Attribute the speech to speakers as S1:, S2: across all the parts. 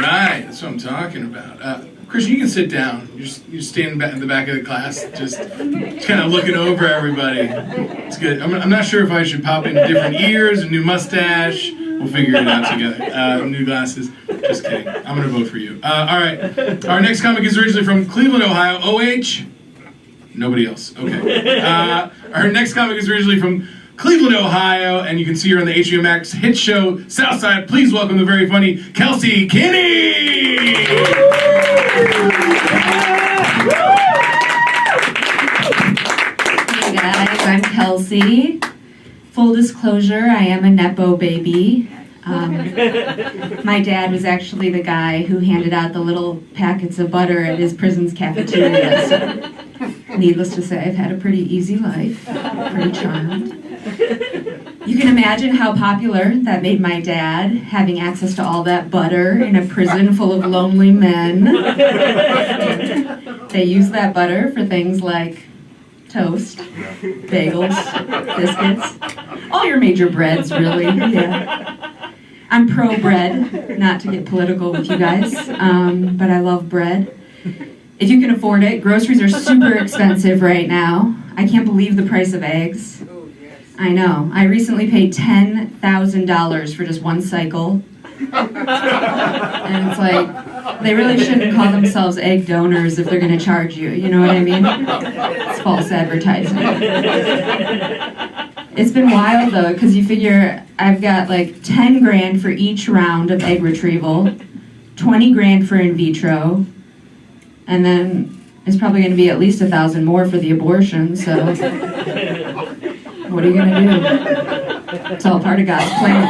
S1: right, that's what I'm talking about. Christian, you can sit down. You're standing in the back of the class, just kind of looking over everybody. It's good. I'm not sure if I should pop in different ears, a new mustache. We'll figure it out together. New glasses. Just kidding. I'm going to vote for you. All right. Our next comic is originally from Cleveland, Ohio. OH? Nobody else. Okay. Our next comic is originally from Cleveland, Ohio, and you can see her on the HBO Max hit show Southside. Please welcome the very funny Kelsey Kinney!
S2: Hey guys, I'm Kelsey. Full disclosure, I am a Nepo baby. My dad was actually the guy who handed out the little packets of butter at his prison's cafeteria. So, needless to say, I've had a pretty easy life, pretty charmed. You can imagine how popular that made my dad, having access to all that butter in a prison full of lonely men. They use that butter for things like toast, bagels, biscuits, all your major breads, really, yeah. I'm pro-bread, not to get political with you guys, but I love bread. If you can afford it, groceries are super expensive right now. I can't believe the price of eggs. I know. I recently paid $10,000 for just one cycle. And it's like, they really shouldn't call themselves egg donors if they're going to charge you, you know what I mean? It's false advertising. It's been wild though, because you figure I've got like 10 grand for each round of egg retrieval, 20 grand for in vitro, and then it's probably going to be at least 1,000 more for the abortion, so what are you going to do? It's all part of God's plan.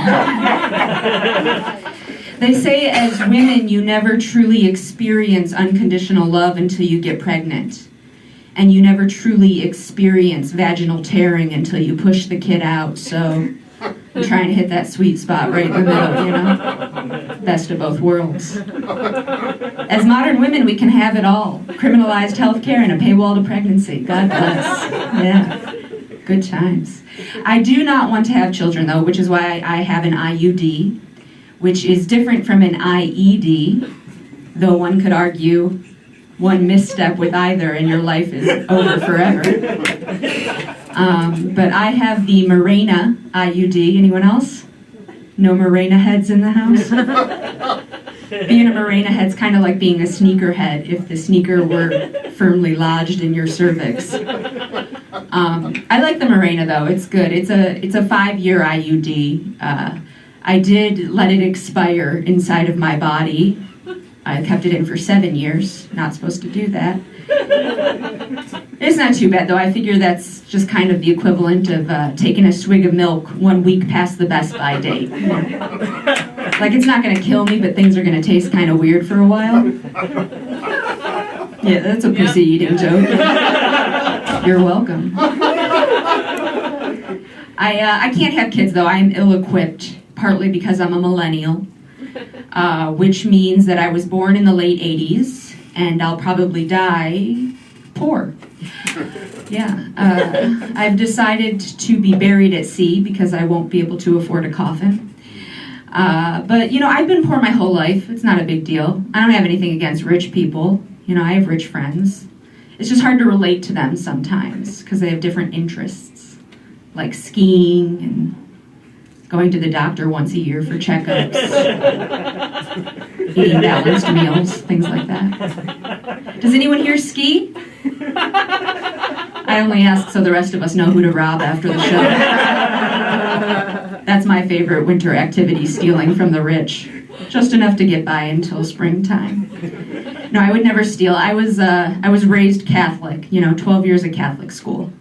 S2: They say as women, you never truly experience unconditional love until you get pregnant. And you never truly experience vaginal tearing until you push the kid out. So I'm trying to hit that sweet spot right in the middle, you know? Best of both worlds. As modern women, we can have it all. Criminalized healthcare and a paywall to pregnancy. God bless. Yeah. Good times. I do not want to have children, though, which is why I have an IUD, which is different from an IED, though one could argue one misstep with either and your life is over forever. But I have the Mirena IUD. Anyone else? No Mirena heads in the house? Being a Mirena head's kind of like being a sneaker head if the sneaker were firmly lodged in your cervix. I like the Mirena though, it's good. It's a 5-year IUD. I did let it expire inside of my body. I kept it in for 7 years. Not supposed to do that. It's not too bad though. I figure that's just kind of the equivalent of taking a swig of milk 1 week past the best by date. Like it's not going to kill me, but things are going to taste kind of weird for a while. Yeah, that's a pussy eating joke. You're welcome. I can't have kids though. I'm ill-equipped, partly because I'm a millennial, which means that I was born in the late 80s, and I'll probably die poor. Yeah, I've decided to be buried at sea because I won't be able to afford a coffin. But, you know, I've been poor my whole life. It's not a big deal. I don't have anything against rich people. You know, I have rich friends. It's just hard to relate to them sometimes because they have different interests, like skiing and going to the doctor once a year for checkups, eating balanced meals, things like that. Does anyone here ski? I only ask so the rest of us know who to rob after the show. That's my favorite winter activity, stealing from the rich. Just enough to get by until springtime. No, I would never steal. I was raised Catholic, 12 years of Catholic school,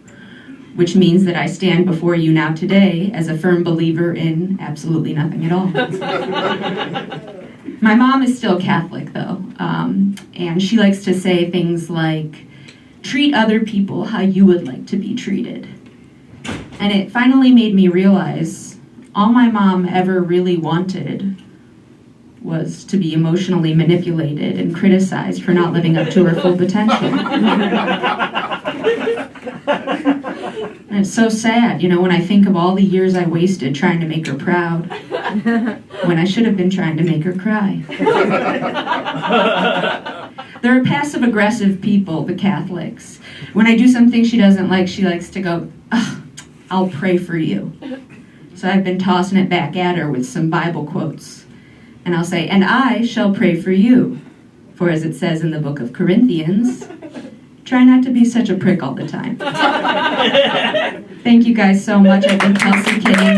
S2: which means that I stand before you now today as a firm believer in absolutely nothing at all. My mom is still Catholic, though, and she likes to say things like, treat other people how you would like to be treated. And it finally made me realize all my mom ever really wanted was to be emotionally manipulated and criticized for not living up to her full potential. And it's so sad, when I think of all the years I wasted trying to make her proud. when I should have been trying to make her cry. They're passive-aggressive people, the Catholics. When I do something she doesn't like, she likes to go, "Ugh, I'll pray for you." So I've been tossing it back at her with some Bible quotes. And I'll say, "And I shall pray for you. For as it says in the book of Corinthians, try not to be such a prick all the time." Thank you guys so much. I've been Kelsey, Kinney.